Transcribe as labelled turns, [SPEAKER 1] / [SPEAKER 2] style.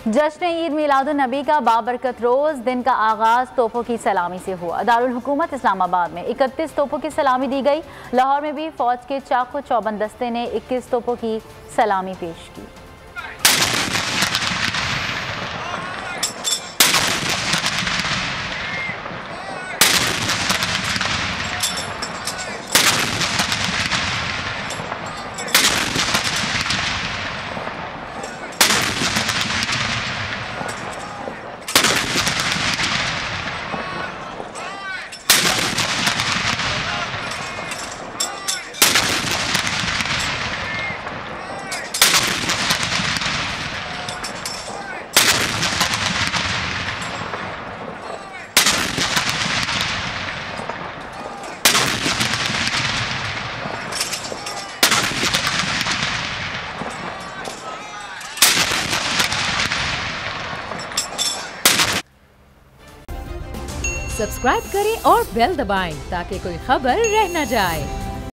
[SPEAKER 1] जश्न ईद मिलादुन्नबी का बाबरकत रोज़ दिन का आगाज़ तोपों की सलामी से हुआ। दारुल हुकूमत इस्लामाबाद में 31 तोपों की सलामी दी गई। लाहौर में भी फ़ौज के चाकू चौबंद दस्ते ने 21 तोपों की सलामी पेश की।
[SPEAKER 2] सब्सक्राइब करें और बेल दबाएं ताकि कोई खबर रह न जाए।